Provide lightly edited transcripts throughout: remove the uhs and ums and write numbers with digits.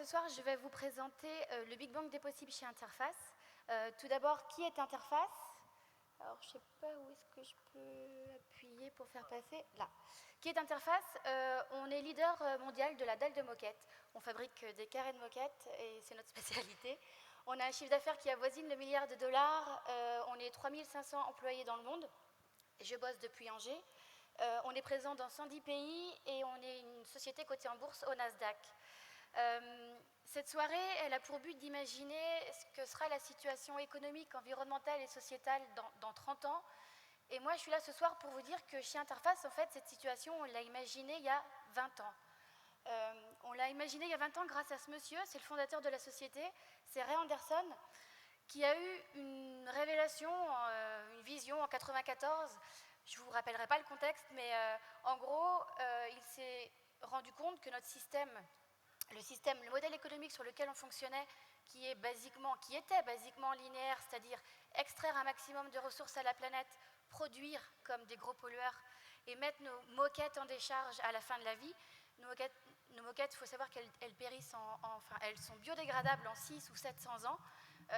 ce soir, je vais vous présenter le Big Bang des possibles chez Interface. Tout d'abord, qui est Interface? Alors, je ne sais pas où est-ce que je peux appuyer pour faire passer. Là. Qui est Interface? On est leader mondial de la dalle de moquette. On fabrique des carrés de moquette et c'est notre spécialité. On a un chiffre d'affaires qui avoisine le milliard de dollars. On est 3500 employés dans le monde. Je bosse depuis Angers. On est présent dans 110 pays et on est une société cotée en bourse au Nasdaq. Cette soirée, elle a pour but d'imaginer ce que sera la situation économique, environnementale et sociétale dans 30 ans. Et moi, je suis là ce soir pour vous dire que chez Interface, en fait, cette situation, on l'a imaginée il y a 20 ans. On l'a imaginée il y a 20 ans grâce à ce monsieur, c'est le fondateur de la société, c'est Ray Anderson, qui a eu une révélation, une vision en 1994. Je ne vous rappellerai pas le contexte, mais en gros, il s'est rendu compte que notre système, le modèle économique sur lequel on fonctionnait, qui était basiquement linéaire, c'est-à-dire extraire un maximum de ressources à la planète, produire comme des gros pollueurs et mettre nos moquettes en décharge à la fin de la vie. Nos moquettes, il faut savoir qu'elles périssent, elles sont biodégradables en 600 ou 700 ans.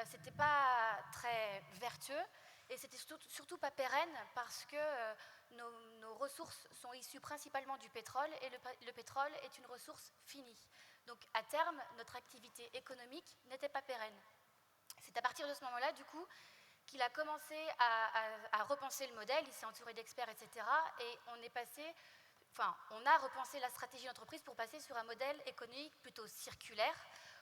C'était pas très vertueux et c'était surtout pas pérenne parce que nos ressources sont issues principalement du pétrole et le pétrole est une ressource finie. Donc à terme, notre activité économique n'était pas pérenne. C'est à partir de ce moment-là, du coup, qu'il a commencé à repenser le modèle, il s'est entouré d'experts, etc. Et on a repensé la stratégie d'entreprise pour passer sur un modèle économique plutôt circulaire,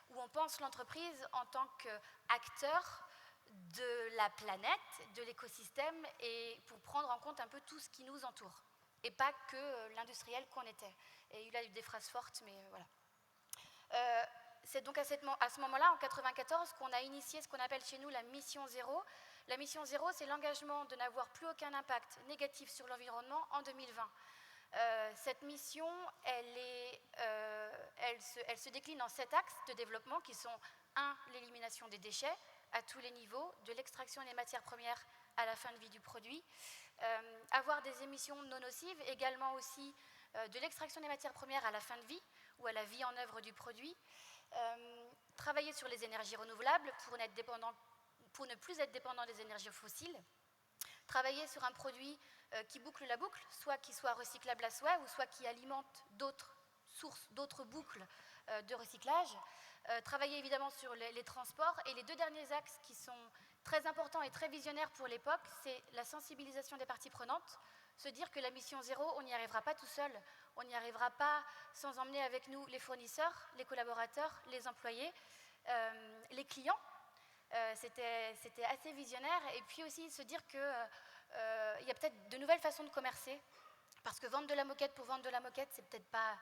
où on pense l'entreprise en tant qu'acteur de la planète, de l'écosystème, et pour prendre en compte un peu tout ce qui nous entoure, et pas que l'industriel qu'on était. Et il a eu des phrases fortes, mais voilà. C'est donc à ce moment-là, en 1994, qu'on a initié ce qu'on appelle chez nous la mission zéro. La mission zéro, c'est l'engagement de n'avoir plus aucun impact négatif sur l'environnement en 2020. Cette mission, elle se décline en 7 axes de développement qui sont 1. L'élimination des déchets à tous les niveaux, de l'extraction des matières premières à la fin de vie du produit. Avoir des émissions non nocives, également aussi de l'extraction des matières premières à la fin de vie ou à la vie en œuvre du produit. Travailler sur les énergies renouvelables pour ne plus être dépendant des énergies fossiles. Travailler sur un produit qui boucle la boucle, soit qui soit recyclable à souhait, ou soit qui alimente d'autres sources, d'autres boucles de recyclage. Travailler évidemment sur les transports. Et les 2 derniers axes qui sont très importants et très visionnaires pour l'époque, c'est la sensibilisation des parties prenantes. Se dire que la mission zéro, on n'y arrivera pas tout seul. On n'y arrivera pas sans emmener avec nous les fournisseurs, les collaborateurs, les employés, les clients. C'était assez visionnaire. Et puis aussi se dire qu'il y a peut-être de nouvelles façons de commercer. Parce que vendre de la moquette pour vendre de la moquette, c'est peut-être pas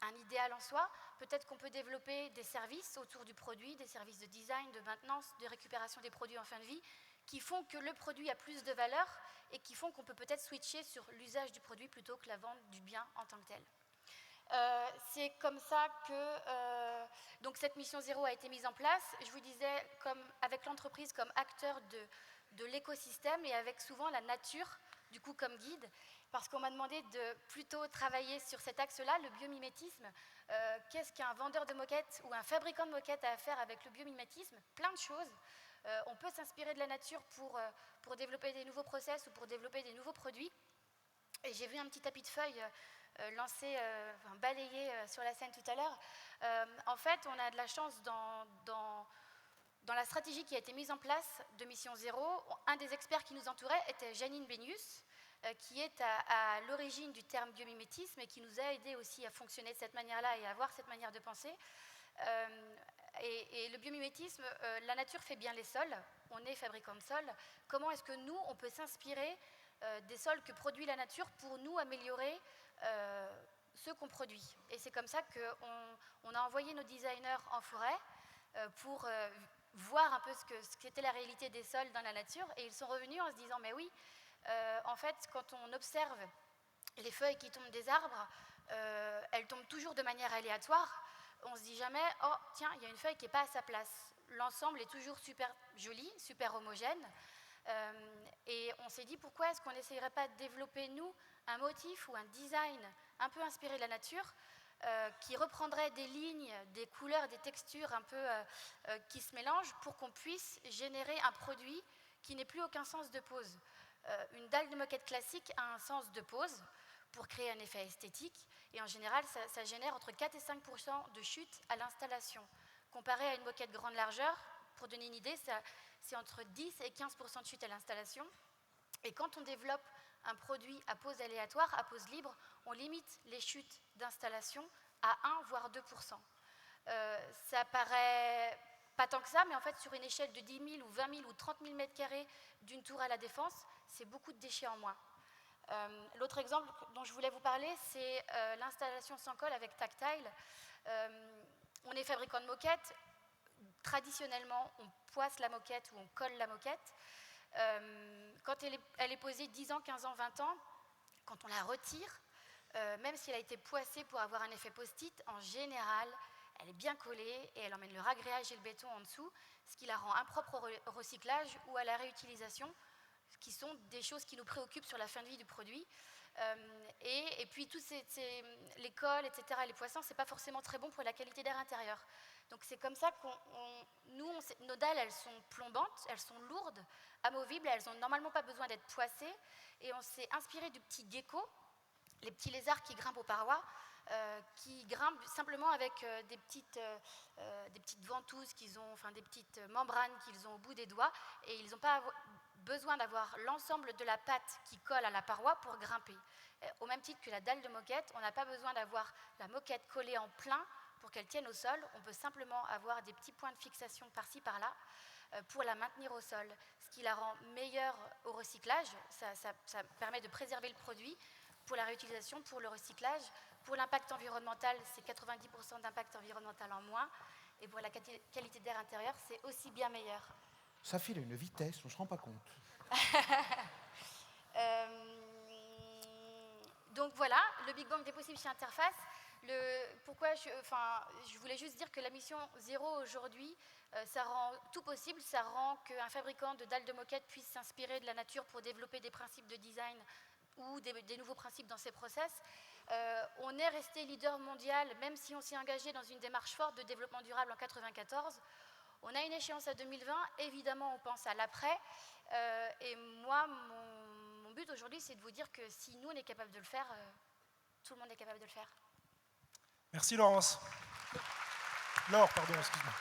un idéal en soi. Peut-être qu'on peut développer des services autour du produit, des services de design, de maintenance, de récupération des produits en fin de vie, qui font que le produit a plus de valeur et qui font qu'on peut peut-être switcher sur l'usage du produit plutôt que la vente du bien en tant que tel. C'est comme ça que donc cette mission zéro a été mise en place. Je vous disais, avec l'entreprise comme acteur de l'écosystème et avec souvent la nature, du coup, comme guide, parce qu'on m'a demandé de plutôt travailler sur cet axe-là, le biomimétisme. Qu'est-ce qu'un vendeur de moquettes ou un fabricant de moquettes a à faire avec le biomimétisme? Plein de choses. On peut s'inspirer de la nature pour développer des nouveaux process ou pour développer des nouveaux produits. Et j'ai vu un petit tapis de feuilles balayé sur la scène tout à l'heure. En fait, on a de la chance dans la stratégie qui a été mise en place de Mission Zéro. Un des experts qui nous entourait était Janine Benius, qui est à l'origine du terme biomimétisme et qui nous a aidés aussi à fonctionner de cette manière-là et à avoir cette manière de penser. Et le biomimétisme, la nature fait bien les sols, on est fabricant de sols. Comment est-ce que nous, on peut s'inspirer des sols que produit la nature pour nous améliorer ceux qu'on produit? Et c'est comme ça qu'on a envoyé nos designers en forêt pour voir un peu ce qu'était la réalité des sols dans la nature. Et ils sont revenus en se disant, mais oui, en fait, quand on observe les feuilles qui tombent des arbres, elles tombent toujours de manière aléatoire. On ne se dit jamais, oh tiens, il y a une feuille qui n'est pas à sa place. L'ensemble est toujours super joli, super homogène. Et on s'est dit, pourquoi est-ce qu'on n'essayerait pas de développer, nous, un motif ou un design un peu inspiré de la nature qui reprendrait des lignes, des couleurs, des textures un peu qui se mélangent pour qu'on puisse générer un produit qui n'ait plus aucun sens de pose. Une dalle de moquette classique a un sens de pose pour créer un effet esthétique, et en général, ça génère entre 4 et 5% de chute à l'installation. Comparé à une moquette grande largeur, pour donner une idée, c'est entre 10 et 15% de chute à l'installation. Et quand on développe un produit à pose aléatoire, à pose libre, on limite les chutes d'installation à 1 voire 2%. Ça paraît pas tant que ça, mais en fait, sur une échelle de 10 000 ou 20 000 ou 30 000 mètres carrés d'une tour à la Défense, c'est beaucoup de déchets en moins. L'autre exemple dont je voulais vous parler, c'est l'installation sans colle avec Tactile. On est fabricant de moquettes. Traditionnellement, on poisse la moquette ou on colle la moquette. Quand elle est posée 10 ans, 15 ans, 20 ans, quand on la retire, même si elle a été poissée pour avoir un effet post-it, en général, elle est bien collée et elle emmène le ragréage et le béton en dessous, ce qui la rend impropre au recyclage ou à la réutilisation, qui sont des choses qui nous préoccupent sur la fin de vie du produit. Et puis tous les colles, etc., les poissons, c'est pas forcément très bon pour la qualité d'air intérieur. Donc c'est comme ça nos dalles, elles sont plombantes, elles sont lourdes, amovibles, elles n'ont normalement pas besoin d'être poissées, et on s'est inspiré du petit gecko, les petits lézards qui grimpent aux parois, qui grimpent simplement avec des petites ventouses qu'ils ont, enfin des petites membranes qu'ils ont au bout des doigts, et ils n'ont pas besoin d'avoir l'ensemble de la pâte qui colle à la paroi pour grimper. Au même titre que la dalle de moquette, on n'a pas besoin d'avoir la moquette collée en plein pour qu'elle tienne au sol. On peut simplement avoir des petits points de fixation par-ci, par-là pour la maintenir au sol, ce qui la rend meilleure au recyclage. Ça permet de préserver le produit pour la réutilisation, pour le recyclage. Pour l'impact environnemental, c'est 90% d'impact environnemental en moins. Et pour la qualité d'air intérieur, c'est aussi bien meilleur. Ça file à une vitesse, on ne se rend pas compte. Donc voilà, le Big Bang des possibles chez Interface. Pourquoi je voulais juste dire que la mission 0 aujourd'hui, ça rend tout possible, ça rend qu'un fabricant de dalles de moquette puisse s'inspirer de la nature pour développer des principes de design ou des nouveaux principes dans ses process. On est resté leader mondial, même si on s'est engagé dans une démarche forte de développement durable en 1994. On a une échéance à 2020, évidemment on pense à l'après, et moi mon but aujourd'hui c'est de vous dire que si nous on est capable de le faire, tout le monde est capable de le faire. Merci Laurence. Laure, pardon, excuse-moi.